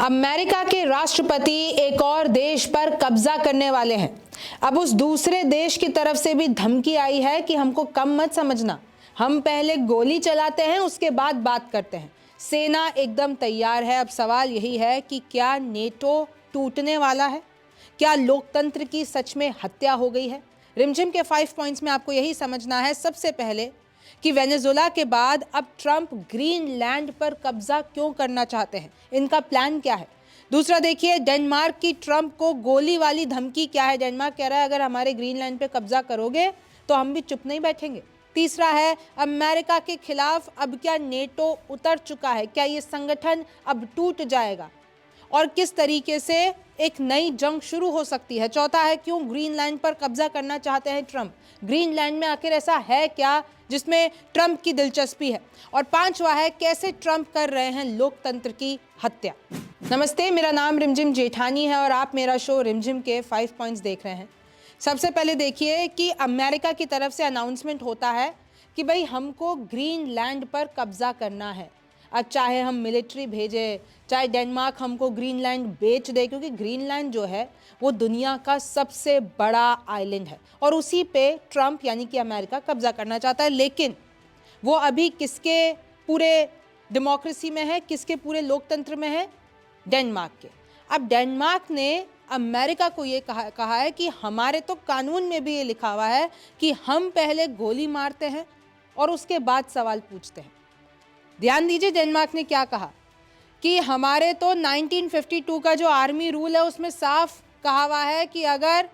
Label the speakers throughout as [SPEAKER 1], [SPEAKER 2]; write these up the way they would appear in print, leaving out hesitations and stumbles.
[SPEAKER 1] America के राष्ट्रपति एक और देश पर कब्जा करने वाले हैं। अब उस दूसरे देश की तरफ से भी धमकी आई है कि हमको कम मत समझना, हम पहले गोली चलाते हैं उसके बाद बात करते हैं। सेना एकदम तैयार है। अब सवाल यही है कि क्या नेटो टूटने वाला है? क्या लोकतंत्र की सच में हत्या हो गई है? रिमझिम के 5 पॉइंट्स में आपको यही समझना है। सबसे पहले कि वेनेजुएला के बाद अब ट्रंप ग्रीनलैंड पर कब्जा क्यों करना चाहते हैं, इनका प्लान क्या है। दूसरा देखिए, डेनमार्क की ट्रंप को गोली वाली धमकी क्या है। डेनमार्क कह रहा है अगर हमारे ग्रीनलैंड पे कब्जा करोगे तो हम भी चुप नहीं बैठेंगे। तीसरा है, अमेरिका के खिलाफ अब क्या नेटो उतर चुका है, क्या ये संगठन अब टूट जाएगा और किस तरीके से एक नई जंग शुरू हो सकती है। चौथा है, क्यों ग्रीनलैंड पर कब्जा करना चाहते हैं ट्रंप, ग्रीनलैंड में आखिर ऐसा है क्या जिसमें ट्रंप की दिलचस्पी है। और पांचवा है, कैसे ट्रंप कर रहे हैं लोकतंत्र की हत्या। नमस्ते, मेरा नाम रिमझिम जेठानी है और आप मेरा शो रिमझिम के 5 पॉइंट्स देख रहे हैं। सबसे पहले देखिए कि अमेरिका की तरफ से अनाउंसमेंट होता है कि भाई हमको ग्रीनलैंड पर कब्जा करना है। अब चाहे हम मिलिट्री भेजें, चाहे डेनमार्क हमको ग्रीनलैंड बेच दे, क्योंकि ग्रीनलैंड जो है वो दुनिया का सबसे बड़ा आइलैंड है और उसी पे ट्रंप यानी कि अमेरिका कब्जा करना चाहता है। लेकिन वो अभी किसके पूरे डेमोक्रेसी में है, किसके पूरे लोकतंत्र में है? डेनमार्क के। अब डेनमार्क ने अमेरिका को ये कहा है कि हमारे तो कानून में भी ये लिखा हुआ है कि हम पहले गोली मारते हैं और उसके बाद सवाल पूछते हैं। ध्यान दीजिए, डेनमार्क ने क्या कहा कि हमारे तो 1952 का जो आर्मी रूल है उसमें साफ कहा हुआ है कि अगर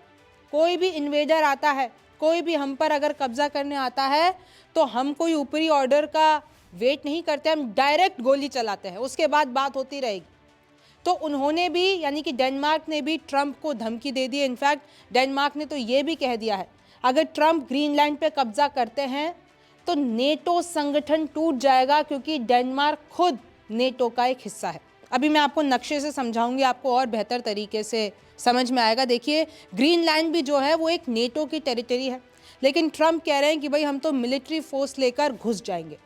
[SPEAKER 1] कोई भी इन्वेडर आता है, कोई भी हम पर अगर कब्जा करने आता है तो हम कोई ऊपरी ऑर्डर का वेट नहीं करते, हम डायरेक्ट गोली चलाते हैं, उसके बाद बात होती रहेगी। तो उन्होंने भी यानी कि डेनमार्क ने भी ट्रंप को धमकी दे दी। इनफैक्ट डेनमार्क ने तो ये भी कह दिया है अगर ट्रंप ग्रीनलैंड पे कब्जा करते हैं तो नेटो संगठन टूट जाएगा, क्योंकि डेनमार्क खुद नेटो का एक हिस्सा है। अभी मैं आपको नक्शे से समझाऊंगी, आपको और बेहतर तरीके से समझ में आएगा। देखिए, ग्रीनलैंड भी जो है वो एक नेटो की टेरिटरी है, लेकिन ट्रंप कह रहे हैं कि भाई हम तो मिलिट्री फोर्स लेकर घुस जाएंगे,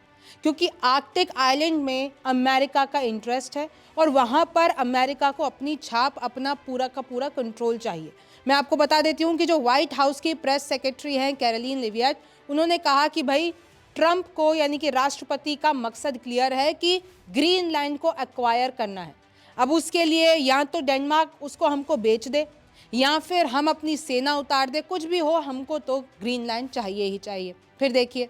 [SPEAKER 1] क्योंकि आर्कटिक आइलैंड में अमेरिका का इंटरेस्ट है और वहाँ पर अमेरिका को अपनी छाप, अपना पूरा का पूरा कंट्रोल चाहिए। मैं आपको बता देती हूँ कि जो व्हाइट हाउस की प्रेस सेक्रेटरी हैं कैरोलिन लिवियट, उन्होंने कहा कि भाई ट्रंप को यानी कि राष्ट्रपति का मकसद क्लियर है कि ग्रीनलैंड को एक्वायर करना है। अब उसके लिए या तो डेनमार्क उसको हमको बेच दे या फिर हम अपनी सेना उतार दे, कुछ भी हो हमको तो ग्रीनलैंड चाहिए ही चाहिए। फिर देखिए,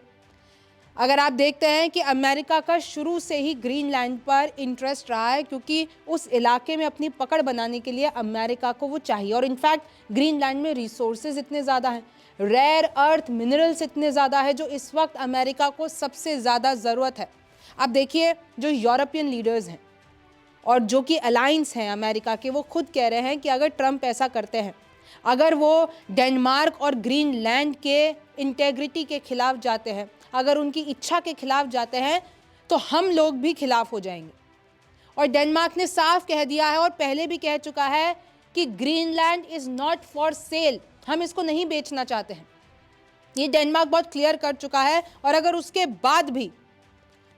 [SPEAKER 1] अगर आप देखते हैं कि अमेरिका का शुरू से ही ग्रीनलैंड पर इंटरेस्ट रहा है, क्योंकि उस इलाके में अपनी पकड़ बनाने के लिए अमेरिका को वो चाहिए। और इनफैक्ट ग्रीनलैंड में रिसोर्सेज इतने ज़्यादा हैं, रेयर अर्थ मिनरल्स इतने ज़्यादा है जो इस वक्त अमेरिका को सबसे ज़्यादा ज़रूरत है। अब देखिए, जो यूरोपियन लीडर्स हैं और जो कि अलायंस हैं अमेरिका के, वो खुद कह रहे हैं कि अगर ट्रंप ऐसा करते हैं, अगर वो डेनमार्क और ग्रीनलैंड के इंटेग्रिटी के खिलाफ जाते हैं, अगर उनकी इच्छा के खिलाफ जाते हैं, तो हम लोग भी खिलाफ हो जाएंगे। और डेनमार्क ने साफ कह दिया है और पहले भी कह चुका है कि Greenland is not for sale, हम इसको नहीं बेचना चाहते हैं। ये डेनमार्क बहुत क्लियर कर चुका है। और अगर उसके बाद भी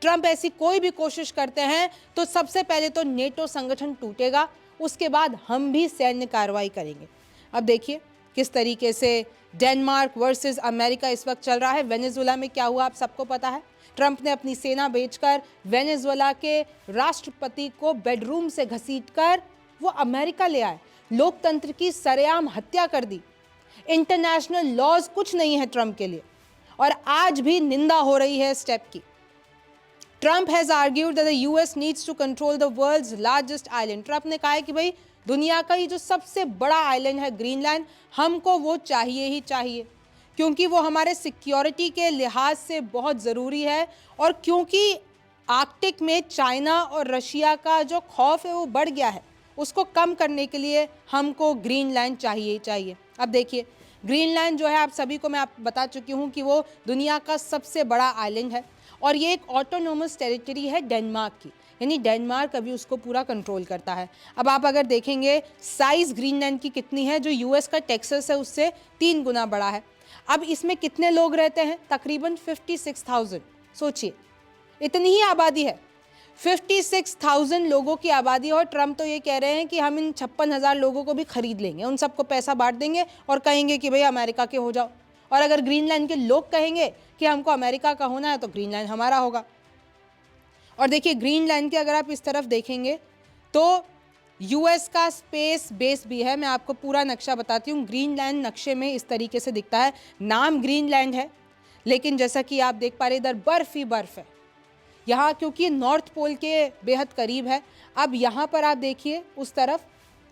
[SPEAKER 1] ट्रंप ऐसी कोई भी कोशिश करते हैं तो सबसे पहले तो नेटो संगठन टूटेगा, उसके बाद हम भी सैन्य कार्रवाई करेंगे। अब देखिए किस तरीके से डेनमार्क वर्सेस अमेरिका इस वक्त चल रहा है। वेनेजुएला में क्या हुआ आप सबको पता है। ट्रंप ने अपनी सेना बेचकर वेनेजुएला के राष्ट्रपति को बेडरूम से घसीटकर वो अमेरिका ले आए, लोकतंत्र की सरेआम हत्या कर दी। इंटरनेशनल लॉज कुछ नहीं है ट्रंप के लिए और आज भी निंदा हो रही है स्टेप की। Trump has argued that the US needs to control the world's largest island. Trump ने कहा है कि भाई दुनिया का ये जो सबसे बड़ा आइलैंड है ग्रीनलैंड, हमको वो चाहिए ही चाहिए, क्योंकि वो हमारे सिक्योरिटी के लिहाज से बहुत ज़रूरी है और क्योंकि आर्कटिक में चाइना और रशिया का जो खौफ है वो बढ़ गया है, उसको कम करने के लिए हमको ग्रीनलैंड चाहिए ही चाहिए। अब देखिए, ग्रीनलैंड जो है आप सभी को मैं बता चुकी हूँ कि वो दुनिया का सबसे बड़ा आइलैंड है और ये एक ऑटोनोमस टेरिटरी है डेनमार्क की, यानी डेनमार्क अभी उसको पूरा कंट्रोल करता है। अब आप अगर देखेंगे साइज़ ग्रीनलैंड की कितनी है, जो यूएस का टेक्सास है उससे 3 गुना बड़ा है। अब इसमें कितने लोग रहते हैं? तकरीबन 56,000। सोचिए, इतनी ही आबादी है। 56,000 लोगों की आबादी, और ट्रम्प तो ये कह रहे हैं कि हम इन 56,000 लोगों को भी खरीद लेंगे, उन सबको पैसा बांट देंगे और कहेंगे कि भाई अमेरिका के हो जाओ। और अगर ग्रीनलैंड के लोग कहेंगे कि हमको अमेरिका का होना है तो ग्रीनलैंड हमारा होगा। और देखिए ग्रीनलैंड के अगर आप इस तरफ देखेंगे तो यूएस का स्पेस बेस भी है। मैं आपको पूरा नक्शा बताती हूँ। ग्रीनलैंड नक्शे में इस तरीके से दिखता है, नाम ग्रीनलैंड है, लेकिन जैसा कि आप देख पा रहे इधर बर्फ ही बर्फ है यहाँ, क्योंकि नॉर्थ पोल के बेहद करीब है। अब यहाँ पर आप देखिए उस तरफ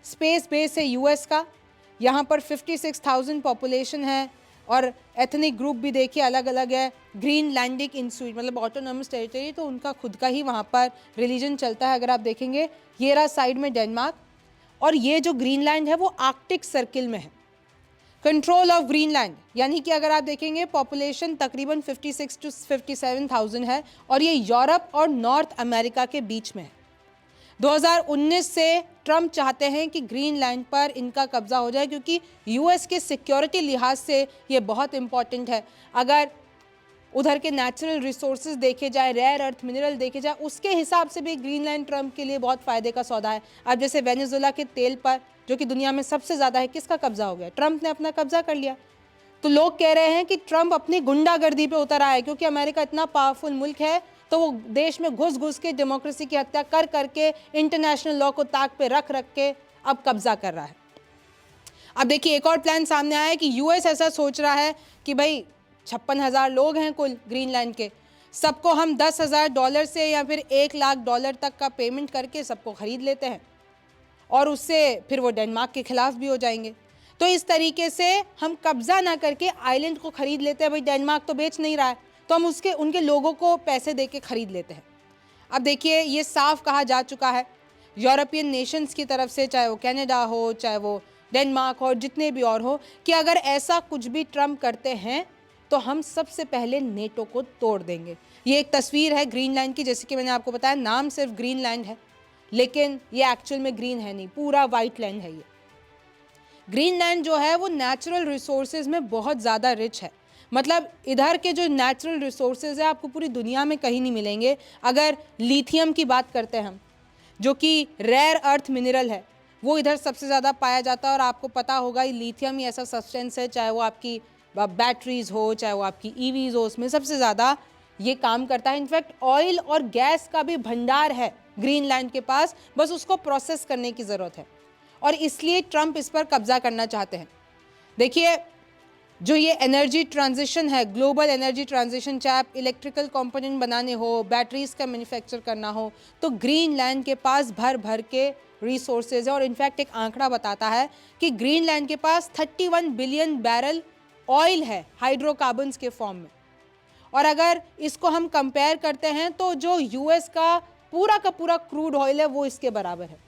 [SPEAKER 1] स्पेस बेस है यूएस का, यहाँ पर 56,000 पॉपुलेशन है और एथनिक ग्रुप भी देखिए अलग अलग है। ग्रीनलैंडिक इंस्टीट्यूट मतलब ऑटोनॉमस टेरिटरी, तो उनका खुद का ही वहाँ पर रिलीजन चलता है। अगर आप देखेंगे ये रहा साइड में डेनमार्क, और ये जो ग्रीनलैंड है वो आर्कटिक सर्किल में है। कंट्रोल ऑफ ग्रीनलैंड यानी कि अगर आप देखेंगे पॉपुलेशन तकरीबन 56 to 57,000 है और ये यूरोप और नॉर्थ अमेरिका के बीच में है। 2019 से ट्रम्प चाहते हैं कि ग्रीनलैंड पर इनका कब्जा हो जाए, क्योंकि यूएस के सिक्योरिटी लिहाज से ये बहुत इंपॉर्टेंट है। अगर उधर के नेचुरल रिसोर्सेज देखे जाए, रेयर अर्थ मिनरल देखे जाए, उसके हिसाब से भी ग्रीनलैंड ट्रम्प के लिए बहुत फ़ायदे का सौदा है। अब जैसे वेनेजुएला के तेल पर, जो कि दुनिया में सबसे ज़्यादा है, किसका कब्जा हो गया? ट्रम्प ने अपना कब्जा कर लिया। तो लोग कह रहे हैं कि ट्रम्प अपनी गुंडागर्दी पे उतर आया है, क्योंकि अमेरिका इतना पावरफुल मुल्क है तो वो देश में घुस घुस के डेमोक्रेसी की हत्या कर करके इंटरनेशनल लॉ को ताक पे रख रख के अब कब्जा कर रहा है। अब देखिए एक और प्लान सामने आया है कि यूएस ऐसा सोच रहा है कि भाई 56,000 लोग हैं कुल ग्रीनलैंड के, सबको हम $10,000 से या फिर $1,00,000 तक का पेमेंट करके सबको खरीद लेते हैं और उससे फिर वो डेनमार्क के खिलाफ भी हो जाएंगे। तो इस तरीके से हम कब्जा ना करके आइलैंड को खरीद लेते हैं। भाई डेनमार्क तो बेच नहीं रहा है तो हम उनके लोगों को पैसे दे के खरीद लेते हैं। अब देखिए ये साफ कहा जा चुका है यूरोपियन नेशंस की तरफ से, चाहे वो कनाडा हो, चाहे वो डेनमार्क हो, जितने भी और हो, कि अगर ऐसा कुछ भी ट्रम्प करते हैं तो हम सबसे पहले नेटो को तोड़ देंगे। ये एक तस्वीर है ग्रीनलैंड की, जैसे कि मैंने आपको बताया नाम सिर्फ ग्रीनलैंड है, लेकिन ये एक्चुअल में ग्रीन है नहीं, पूरा वाइट लैंड है। ये ग्रीनलैंड जो है वो नेचुरल रिसोर्सेज में बहुत ज़्यादा रिच है। मतलब इधर के जो नेचुरल रिसोर्सेज है आपको पूरी दुनिया में कहीं नहीं मिलेंगे। अगर लिथियम की बात करते हैं हम, जो कि रेयर अर्थ मिनरल है, वो इधर सबसे ज़्यादा पाया जाता है। और आपको पता होगा ये लिथियम ही ऐसा सब्सटेंस है, चाहे वो आपकी बैटरीज हो, चाहे वो आपकी ईवीज हो, उसमें सबसे ज़्यादा ये काम करता है। इनफैक्ट ऑयल और गैस का भी भंडार है ग्रीनलैंड के पास, बस उसको प्रोसेस करने की ज़रूरत है और इसलिए ट्रम्प इस पर कब्जा करना चाहते हैं। देखिए जो ये एनर्जी ट्रांजिशन है, ग्लोबल एनर्जी ट्रांजिशन, चाहे आप इलेक्ट्रिकल कंपोनेंट बनाने हो, बैटरीज का मैन्युफैक्चर करना हो, तो ग्रीनलैंड के पास भर भर के रिसोर्सेज है। और इनफैक्ट एक आंकड़ा बताता है कि ग्रीनलैंड के पास 31 बिलियन बैरल ऑयल है हाइड्रोकार्बन्स के फॉर्म में। और अगर इसको हम कंपेयर करते हैं तो जो यूएस का पूरा क्रूड ऑयल है वो इसके बराबर है।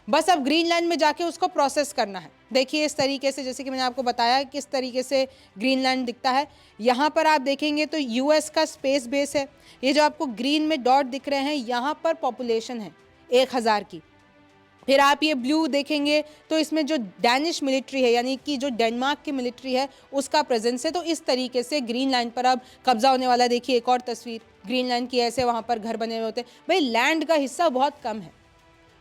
[SPEAKER 1] बस अब ग्रीनलैंड में जाके उसको प्रोसेस करना है। देखिए इस तरीके से, जैसे कि मैंने आपको बताया किस तरीके से ग्रीनलैंड दिखता है। यहाँ पर आप देखेंगे तो यूएस का स्पेस बेस है। ये जो आपको ग्रीन में डॉट दिख रहे हैं, यहाँ पर पॉपुलेशन है 1,000 की। फिर आप ये ब्लू देखेंगे तो इसमें जो डैनिश मिलिट्री है, यानी कि जो डेनमार्क की मिलिट्री है, उसका प्रेजेंस है। तो इस तरीके से ग्रीनलैंड पर अब कब्जा होने वाला है। देखिए एक और तस्वीर ग्रीनलैंड की, ऐसे वहाँ पर घर बने हुए होते हैं। भाई लैंड का हिस्सा बहुत कम है,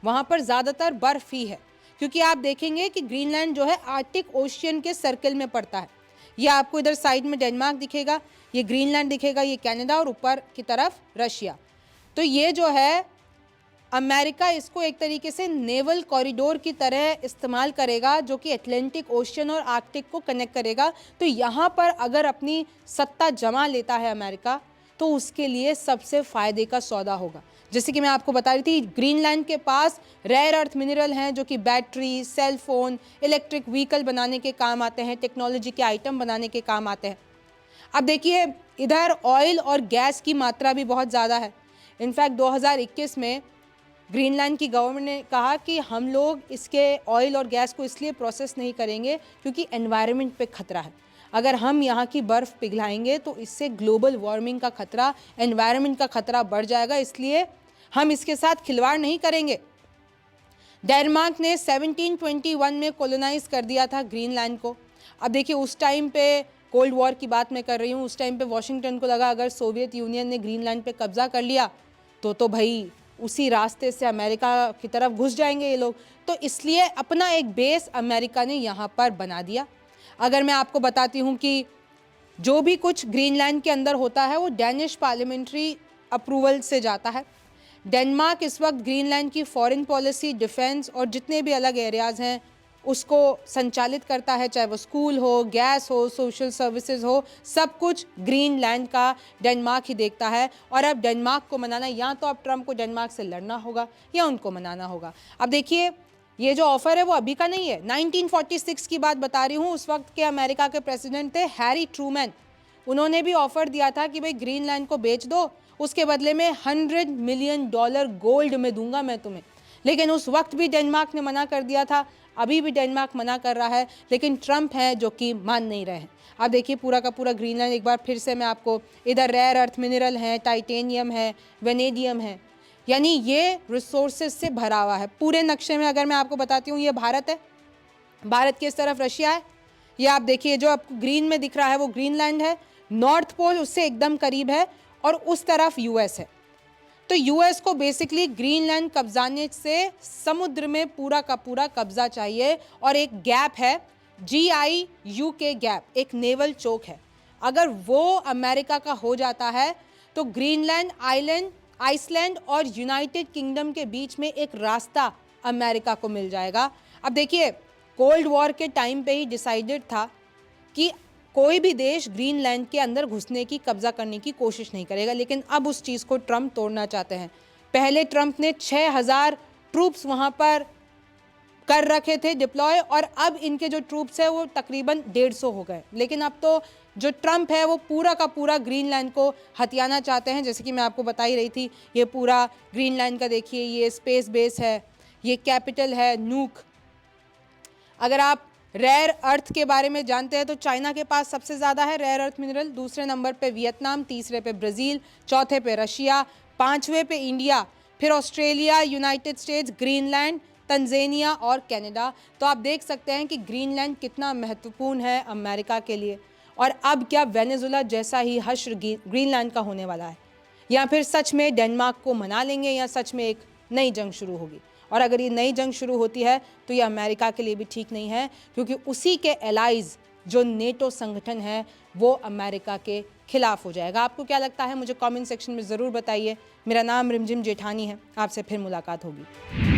[SPEAKER 1] वहाँ पर ज़्यादातर बर्फ ही है, क्योंकि आप देखेंगे कि ग्रीनलैंड जो है आर्टिक ओशियन के सर्कल में पड़ता है। ये आपको इधर साइड में डेनमार्क दिखेगा, ये ग्रीनलैंड दिखेगा, ये कनाडा और ऊपर की तरफ रशिया। तो ये जो है अमेरिका इसको एक तरीके से नेवल कॉरिडोर की तरह इस्तेमाल करेगा, जो कि अटलांटिक ओशियन और आर्कटिक को कनेक्ट करेगा। तो यहाँ पर अगर अपनी सत्ता जमा लेता है अमेरिका तो उसके लिए सबसे फ़ायदे का सौदा होगा। जैसे कि मैं आपको बता रही थी ग्रीनलैंड के पास रेयर अर्थ मिनरल हैं जो कि battery, cell phone, electric vehicle बनाने के काम आते हैं, टेक्नोलॉजी के आइटम बनाने के काम आते हैं। अब देखिए इधर ऑयल और गैस की मात्रा भी बहुत ज़्यादा है। इनफैक्ट 2021 में ग्रीनलैंड की गवर्नमेंट ने कहा कि हम लोग इसके ऑयल और गैस को इसलिए प्रोसेस नहीं करेंगे क्योंकि एनवायरनमेंट पे खतरा है। अगर हम यहाँ की बर्फ़ पिघलाएंगे तो इससे ग्लोबल वार्मिंग का खतरा, एनवायरनमेंट का खतरा बढ़ जाएगा, इसलिए हम इसके साथ खिलवाड़ नहीं करेंगे। डेनमार्क ने 1721 में कॉलोनाइज कर दिया था ग्रीनलैंड को। अब देखिए उस टाइम पे कोल्ड वॉर की बात मैं कर रही हूँ, उस टाइम पे वॉशिंगटन को लगा अगर सोवियत यूनियन ने ग्रीनलैंड पे कब्जा कर लिया तो भाई उसी रास्ते से अमेरिका की तरफ घुस जाएंगे ये लोग। तो इसलिए अपना एक बेस अमेरिका ने यहाँ पर बना दिया। अगर मैं आपको बताती हूँ कि जो भी कुछ ग्रीनलैंड के अंदर होता है वो डेनिश पार्लियामेंट्री अप्रूवल से जाता है। डेनमार्क इस वक्त ग्रीनलैंड की फॉरेन पॉलिसी, डिफेंस और जितने भी अलग एरियाज़ हैं उसको संचालित करता है, चाहे वो स्कूल हो, गैस हो, सोशल सर्विसेज हो, सब कुछ ग्रीनलैंड का डेनमार्क ही देखता है। और अब डेनमार्क को मनाना, या तो अब ट्रंप को डेनमार्क से लड़ना होगा या उनको मनाना होगा। अब देखिए, ये जो ऑफर है वो अभी का नहीं है, 1946 की बात बता रही हूँ। उस वक्त के अमेरिका के प्रेसिडेंट थे हैरी ट्रूमैन। उन्होंने भी ऑफर दिया था कि भाई ग्रीनलैंड को बेच दो, उसके बदले में $100 मिलियन गोल्ड में दूंगा मैं तुम्हें। लेकिन उस वक्त भी डेनमार्क ने मना कर दिया था, अभी भी डेनमार्क मना कर रहा है, लेकिन ट्रंप है जो कि मान नहीं रहे हैं। अब देखिए पूरा का पूरा ग्रीनलैंड, एक बार फिर से मैं आपको, इधर रेयर अर्थ मिनरल है, टाइटेनियम है, वेनेडियम है, यानी ये रिसोर्सेज से भरा हुआ है। पूरे नक्शे में अगर मैं आपको बताती हूँ, ये भारत है, भारत की इस तरफ रशिया है, ये आप देखिए जो आपको ग्रीन में दिख रहा है वो ग्रीनलैंड है, नॉर्थ पोल उससे एकदम करीब है, और उस तरफ यूएस है। तो यूएस को बेसिकली ग्रीनलैंड कब्जाने से समुद्र में पूरा का पूरा कब्जा चाहिए। और एक गैप है, GIUK गैप, एक नेवल चौक है, अगर वो अमेरिका का हो जाता है तो ग्रीनलैंड आइसलैंड और यूनाइटेड किंगडम के बीच में एक रास्ता अमेरिका को मिल जाएगा। अब देखिए, कोल्ड वॉर के टाइम पे ही डिसाइडेड था कि कोई भी देश ग्रीनलैंड के अंदर घुसने की, कब्जा करने की कोशिश नहीं करेगा, लेकिन अब उस चीज़ को ट्रंप तोड़ना चाहते हैं। पहले ट्रंप ने 6000 ट्रूप्स वहाँ पर कर रखे थे डिप्लॉय, और अब इनके जो ट्रूप्स है वो तकरीबन 150 हो गए। लेकिन अब तो जो ट्रंप है वो पूरा का पूरा ग्रीनलैंड को हथियाना चाहते हैं। जैसे कि मैं आपको बता ही रही थी, ये पूरा ग्रीनलैंड का देखिए, ये स्पेस बेस है, ये कैपिटल है नूक। अगर आप रेयर अर्थ के बारे में जानते हैं तो चाइना के पास सबसे ज़्यादा है रेयर अर्थ मिनरल, दूसरे नंबर पे वियतनाम, तीसरे पे ब्राज़ील, चौथे पे रशिया, पांचवें पे इंडिया, फिर Australia, United states, Greenland, Tanzania और कनाडा। तो आप देख सकते हैं कि ग्रीनलैंड कितना महत्वपूर्ण है अमेरिका के लिए। और अब क्या वेनेजुला जैसा ही हश्र ग्रीनलैंड का होने वाला है, या फिर सच में डेनमार्क को मना लेंगे, या सच में एक नई जंग शुरू होगी। और अगर ये नई जंग शुरू होती है तो ये अमेरिका के लिए भी ठीक नहीं है, क्योंकि उसी के एलाइज जो नेटो संगठन है वो अमेरिका के खिलाफ हो जाएगा। आपको क्या लगता है मुझे कमेंट सेक्शन में ज़रूर बताइए। मेरा नाम रिमझिम जेठानी है, आपसे फिर मुलाकात होगी।